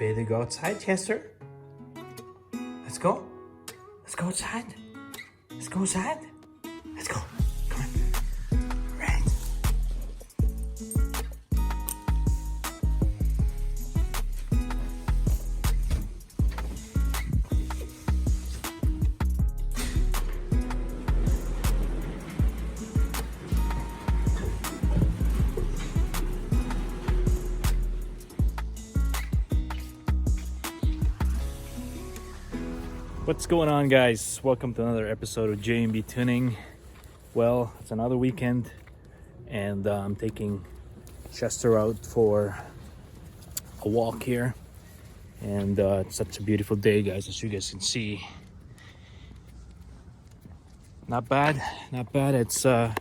ready to go outside, Chester? Let's go. Let's go outside. Let's go outside. Let's go. Come on. Right. What's going on, guys? Welcome to another episode of J&B Tuning. Well, it's another weekend and I'm taking Chester out for a walk here, and it's such a beautiful day, guys, as you guys can see. Not bad. It's a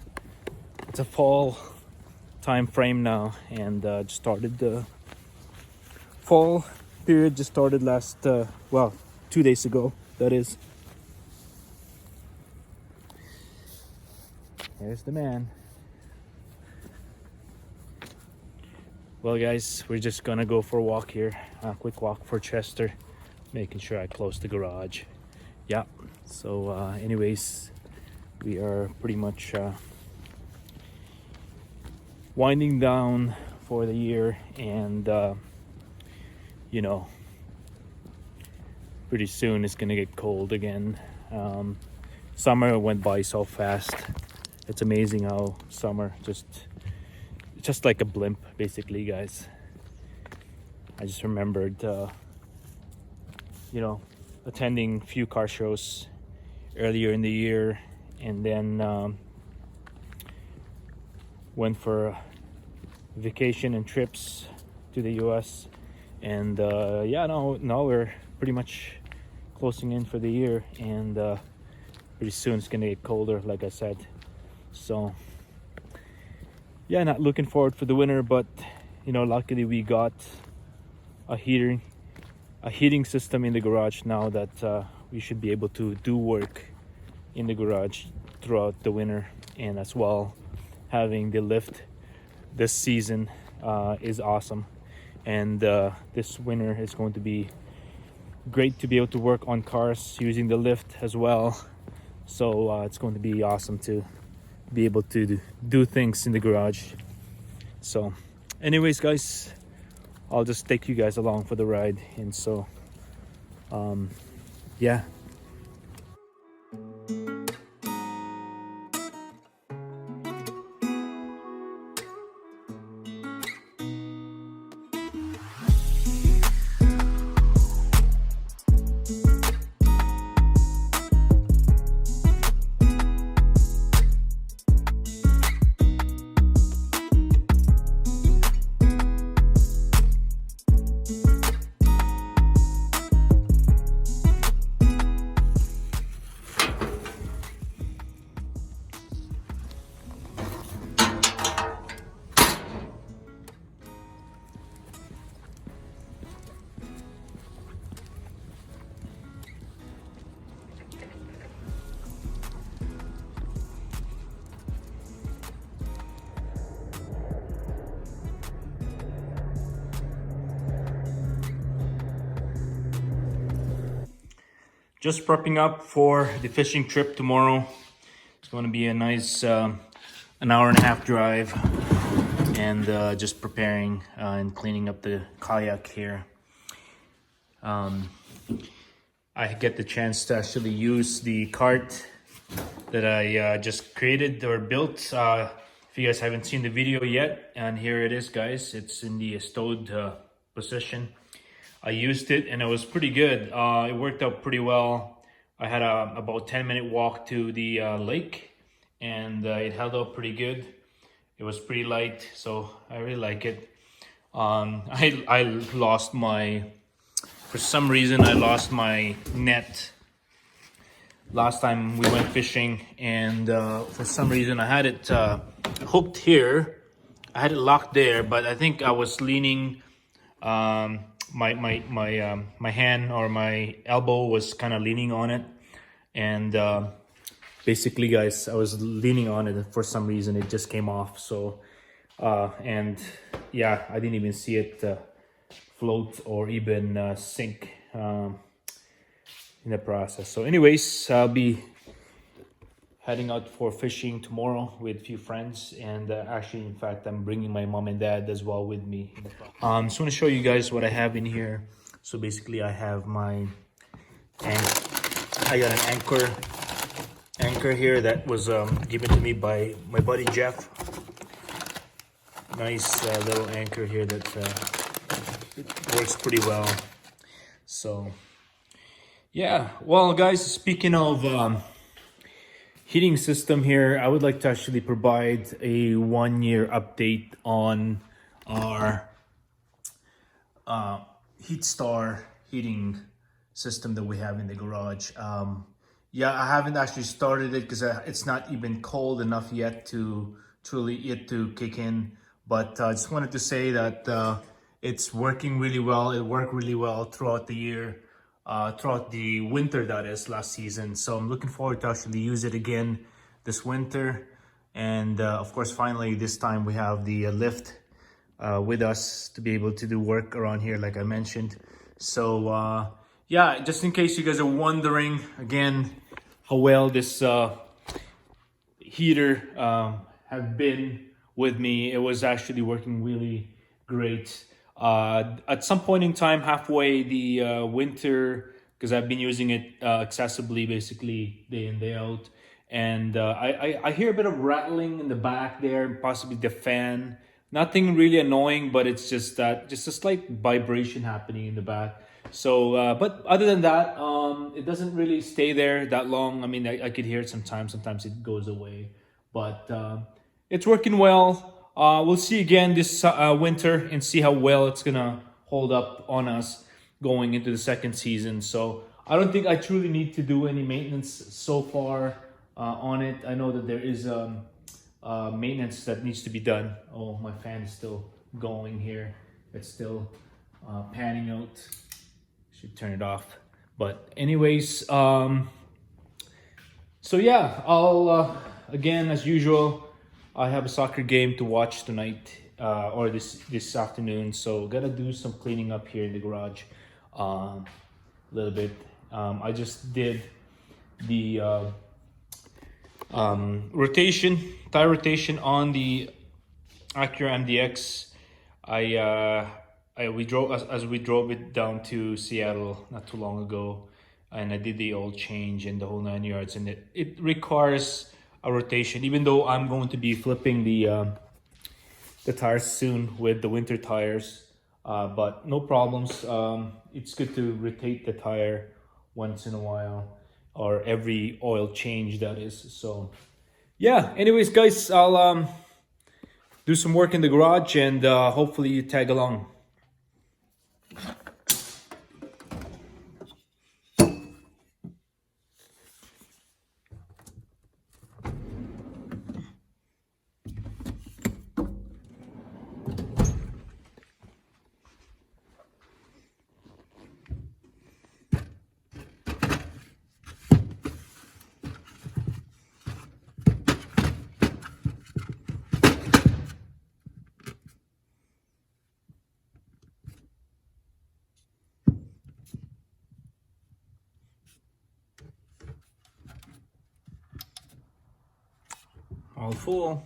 fall time frame now, and just started the fall period. Just started last 2 days ago, that is. There's the man. Well, guys, we're just gonna go for a walk here, a quick walk for Chester, making sure I close the garage. Yeah, so anyways, we are pretty much winding down for the year, and pretty soon it's gonna get cold again. Summer went by so fast. It's amazing how summer just like a blimp, basically, guys. I just remembered attending a few car shows earlier in the year, and then went for vacation and trips to the US, and now we're pretty much closing in for the year, and pretty soon it's gonna get colder, like I said. So yeah, not looking forward for the winter, but luckily we got a heating system in the garage now that we should be able to do work in the garage throughout the winter. And as well, having the lift this season is awesome, and this winter is going to be great to be able to work on cars using the lift as well. So it's going to be awesome to be able to do things in the garage. So anyways, guys, I'll just take you guys along for the ride. And so yeah. Just prepping up for the fishing trip tomorrow. It's going to be a nice an hour and a half drive, and just preparing and cleaning up the kayak here. I get the chance to actually use the cart that I just created or built. If you guys haven't seen the video yet, and here it is, guys. It's in the stowed position. I used it and it was pretty good. It worked out pretty well. I had about 10-minute walk to the lake, and it held up pretty good. It was pretty light, so I really like it. I lost for some reason I lost my net last time we went fishing, and for some reason I had it hooked here. I had it locked there, but I think I was leaning. My hand or my elbow was kind of leaning on it, and basically, guys, I was leaning on it, and for some reason it just came off. So and yeah, I didn't even see it float or even sink in the process. So anyways, I'll be heading out for fishing tomorrow with a few friends, and actually, in fact, I'm bringing my mom and dad as well with me. Just want to show you guys what I have in here. So basically, I have my I got an anchor here that was given to me by my buddy Jeff. Nice little anchor here that it works pretty well. So yeah, well guys, speaking of heating system here, I would like to actually provide a 1-year update on our HeatStar heating system that we have in the garage. Yeah, I haven't actually started it because it's not even cold enough yet to kick in. But I just wanted to say that it's working really well. It worked really well throughout the year, throughout the winter, that is, last season. So I'm looking forward to actually use it again this winter. And of course, finally, this time we have the lift with us to be able to do work around here, like I mentioned. So yeah, just in case you guys are wondering again how well this heater have been with me, it was actually working really great. At some point in time, halfway the winter, because I've been using it accessibly basically day in, day out. And I hear a bit of rattling in the back there, possibly the fan. Nothing really annoying, but it's just a slight vibration happening in the back. So, but other than that, it doesn't really stay there that long. I mean, I could hear it sometimes. Sometimes it goes away, but it's working well. We'll see again this winter and see how well it's gonna hold up on us going into the second season. So I don't think I truly need to do any maintenance so far on it. I know that there is maintenance that needs to be done. Oh, my fan is still going here. It's still panning out. Should turn it off. But anyways, so yeah, I'll again, as usual, I have a soccer game to watch tonight or this afternoon. So gotta do some cleaning up here in the garage a little bit. I just did the tire rotation on the Acura MDX. We drove as we drove it down to Seattle not too long ago, and I did the oil change and the whole 9 yards. And it requires a rotation, even though I'm going to be flipping the tires soon with the winter tires. But no problems. It's good to rotate the tire once in a while, or every oil change, that is. So yeah, anyways guys, I'll do some work in the garage, and hopefully you tag along. All full.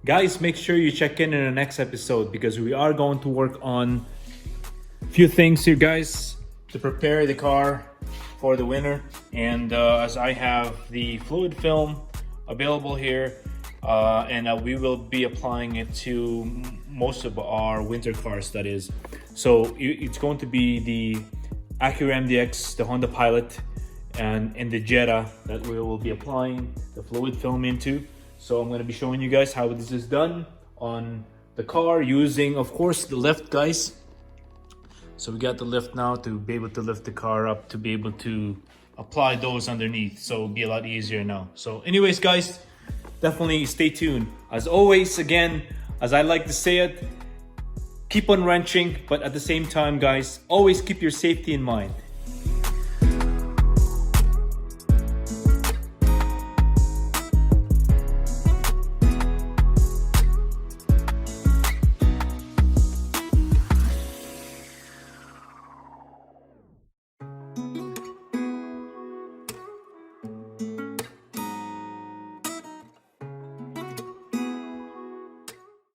Guys, make sure you check in the next episode because we are going to work on a few things here, guys, to prepare the car for the winter. And as I have the fluid film available here, and we will be applying it to most of our winter cars, that is. So it's going to be the Acura MDX, the Honda Pilot, and the Jetta that we will be applying the fluid film into. So I'm going to be showing you guys how this is done on the car using, of course, the lift, guys. So we got the lift now to be able to lift the car up, to be able to apply those underneath. So it'll be a lot easier now. So anyways, guys, definitely stay tuned. As always, again, as I like to say it, keep on wrenching, but at the same time, guys, always keep your safety in mind.